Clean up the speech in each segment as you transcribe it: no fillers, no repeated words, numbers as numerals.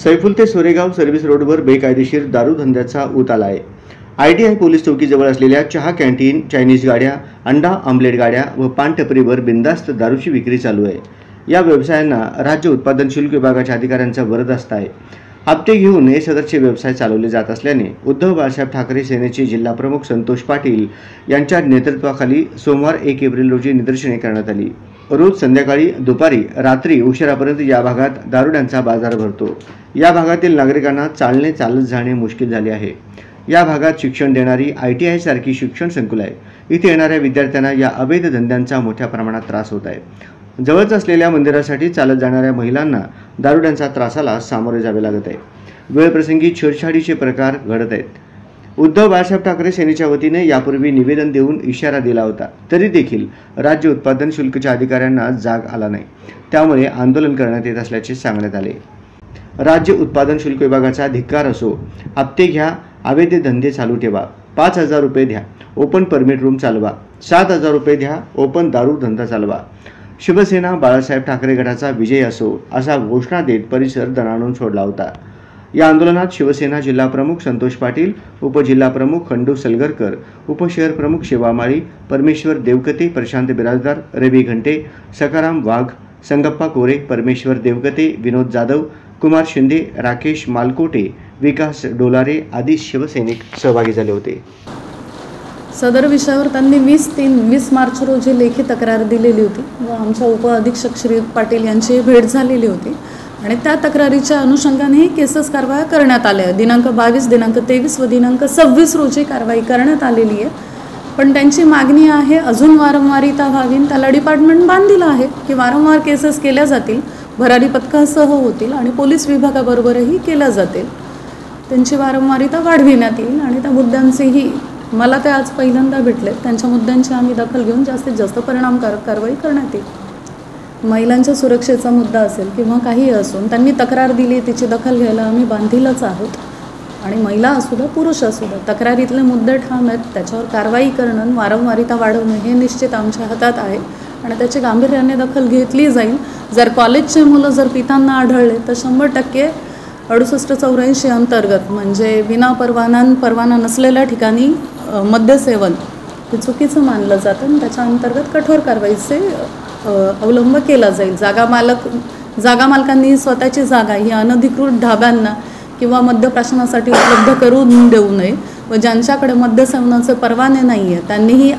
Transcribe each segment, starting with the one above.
सैफुल ते सोरेगाव सर्व्हिस रोडवर बेकायदेशीर दारू धंद्याचा ऊत आला आहे। ITI पोलीस चौकीजवळ असलेल्या चहा कॅन्टीन, चायनीज गाड्या, अंडा आमलेट गाड्या व पान टपरीवर बिनधास्त दारूची विक्री चालू आहे। या व्यवसायांना राज्य उत्पादन शुल्क विभागाच्या अधिकाऱ्यांचा वरदहस्त आहे। हप्ते घेऊन हे सदरचे व्यवसाय चालवले जात असल्याने उद्धव बाळासाहेब ठाकरे सेनेचे जिल्हा प्रमुख संतोष पाटील यांच्या नेतृत्वाखाली सोमवार 1 एप्रिल रोजी निदर्शने करण्यात आली। रोज संध्याकाळी, दुपारी, रात्री उशिरापर्यंत या भागात दारुड्यांचा बाजार भरतो। या भागातील नागरिकांना चालत जाणे मुश्किल झाले आहे। या भागात शिक्षण देणारी ITI सारखी शिक्षण संकुल आहे। इथे येणाऱ्या विद्यार्थ्यांना या अवैध धंद्यांचा मोठ्या प्रमाणात त्रास होत आहे। जवळच असलेल्या मंदिरासाठी चालत जाणाऱ्या महिलांना दारुड्यांचा त्रासाला सामोरे जावे लागत आहे। वेळप्रसंगी छेडछाडीचे प्रकार घडत आहेत। उद्धव बाळासाहेब ठाकरे सेनेच्या वतीने यापूर्वी निवेदन देऊन इशारा दिला होता, तरी देखील राज्य उत्पादन शुल्कच्या अधिकाऱ्यांना जाग आला नाही। त्यामुळे आंदोलन करण्यात येत असल्याचे सांगण्यात आले। राज्य उत्पादन शुल्क विभागाचा धिक्कार असो, हप्ते घ्या, अवैध धंदे चालू ठेवा, 5,000 रुपये द्या, ओपन परमिट रूम चालवा, 7,000 रुपये द्या, ओपन दारू धंदा चालवा। शिवसेना बाळासाहेब ठाकरे गटाचा विजय असो असा घोषणा देत परिसर दणाणून सोडला होता। या आंदोलनात शिवसेना जिल्हा प्रमुख संतोष पाटील, उपजिल्हा प्रमुख खंडू सलगरकर, उपशहर प्रमुख शिवामाळी, परमेश्वर देवकते, प्रशांत बिराजदार, रवी घंटे, सकाराम वाघ, संगप्पा कोरे, परमेश्वर देवकते, विनोद जाधव, कुमार शिंदे, राकेश मालकोटे, विकास डोलारे आदी शिवसैनिक सहभागी झाले होते। सदर विषयावर त्यांनी 20 मार्च रोजी लेखी तक्रार दिलेली होती व आमच्या उपअधीक्षक श्री पाटील यांची भेट झालेली होती आणि त्या तक्रारीच्या अनुषंगाने केसेस कारवाई करण्यात आल्या। दिनांक 22, दिनांक 23 व दिनांक 26 रोजी कारवाई करण्यात आलेली आहे। पण त्यांची मागणी आहे अजून वारंवारिता व्हावी, त्याला डिपार्टमेंट बांधील आहे की वारंवार केसेस केल्या जातील, भरारी पथकासह होतील आणि पोलीस विभागाबरोबरही केल्या जातील। त्यांची वारंवारिता वाढविण्यात येईल आणि त्या मुद्द्यांचेही मला ते आज पहिल्यांदा भेटले, त्यांच्या मुद्द्यांची आम्ही दखल घेऊन जास्तीत जास्त परिणामकारक कारवाई करण्यात येईल। महिलांच्या सुरक्षेचा मुद्दा असेल किंवा काही असून त्यांनी तक्रार दिली, तिची दखल घ्यायला आम्ही बांधीलच आहोत आणि महिला असू द्या पुरुष असू द्या, तक्रारीतले मुद्दे ठाम आहेत, त्याच्यावर कारवाई करणं, वारंवारिता वाढवणं हे निश्चित आमच्या हातात आहे आणि त्याची गांभीर्याने दखल घेतली जाईल। जर कॉलेजचे मुलं जर पितांना आढळले तर 100% 6884 अंतर्गत म्हणजे विना परवाना नसलेल्या ठिकाणी मद्यसेवन हे चुकीचं मानलं जातं आणि त्याच्या अंतर्गत कठोर कारवाईचे अवलंब केला जाईल। जागा मालकांनी स्वतःची जागा ही अनधिकृत ढाब्यांना किंवा मद्यप्राशनासाठी उपलब्ध करून देऊ नये व ज्यांच्याकडे मद्यसेवनाचे परवाने नाही आहे त्यांनीही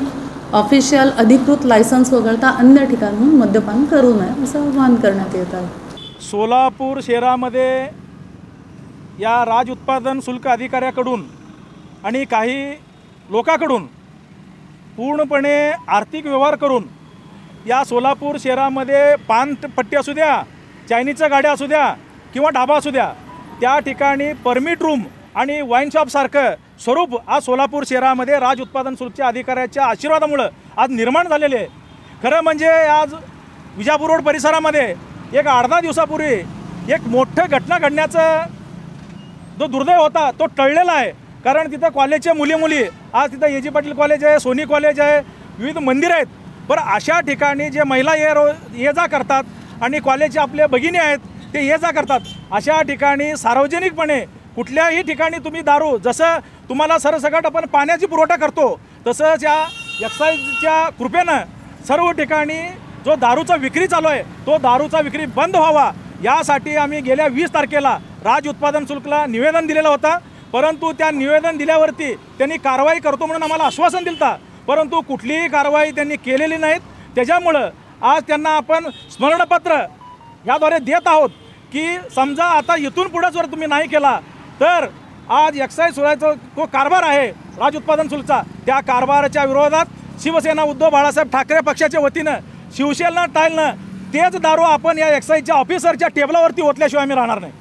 ऑफिशियल अधिकृत लायसन्स वगळता अन्य ठिकाणून मद्यपान करू नये असं आवाहन करण्यात येत आहे। सोलापूर शहरामध्ये या राज्य उत्पादन शुल्क अधिकाऱ्याकडून आणि काही लोकांकडून पूर्णपणे आर्थिक व्यवहार करून या सोलापूर शहरामध्ये पानपट्टी असू द्या, चायनीजच्या गाड्या असू द्या किंवा ढाबा असू द्या, त्या ठिकाणी परमिट रूम आणि वाईन शॉपसारखं स्वरूप आज सोलापूर शहरामध्ये राज्य उत्पादन शुल्कच्या अधिकाऱ्याच्या आशीर्वादामुळं आज निर्माण झालेले आहे। खरं म्हणजे आज विजापूर रोड परिसरामध्ये एक 8-10 दिवसापूर्वी एक मोठं घटना घडण्याचा जो दुर्दैव होता तो टळलेला आहे। कारण तिथं कॉलेजचे मुली आज तिथं AG पाटील कॉलेज आहे, सोनी कॉलेज आहे, विविध मंदिर आहेत, पण अशा ठिकाणी जे महिला ये जा करतात आणि कॉलेजचे आपले भगिनी आहेत ते ये जा करतात, अशा ठिकाणी सार्वजनिकपणे कुठल्याही ठिकाणी तुम्ही दारू, जसं तुम्हाला सरसकट आपण पाण्याची पुरवठा करतो तसंच या एक्साईजच्या कृपेनं सर्व ठिकाणी जो दारूचा विक्री चालू आहे तो दारूचा विक्री बंद व्हावा यासाठी आम्ही गेल्या 20 तारखेला राज्य उत्पादन शुल्कला निवेदन दिलेलं होतं। परंतु त्या निवेदन दिल्यावरती त्यांनी कारवाई करतो म्हणून आम्हाला आश्वासन दिलं, परंतु कुठलीही कारवाई त्यांनी केलेली नाहीत। त्याच्यामुळं आज त्यांना आपण स्मरणपत्र याद्वारे देत आहोत की समजा आता इथून पुढे जर तुम्ही नाही केला तर आज एक्साईज सुधारायचा तो कारभार आहे राज्य उत्पादन शुल्कचा, त्या कारभाराच्या विरोधात शिवसेना उद्धव बाळासाहेब ठाकरे पक्षाच्या वतीनं शिवसेना टाळणं तेच दारू आपण या एक्साईजच्या ऑफिसरच्या टेबलावरती ओतल्याशिवाय आम्ही राहणार नाही।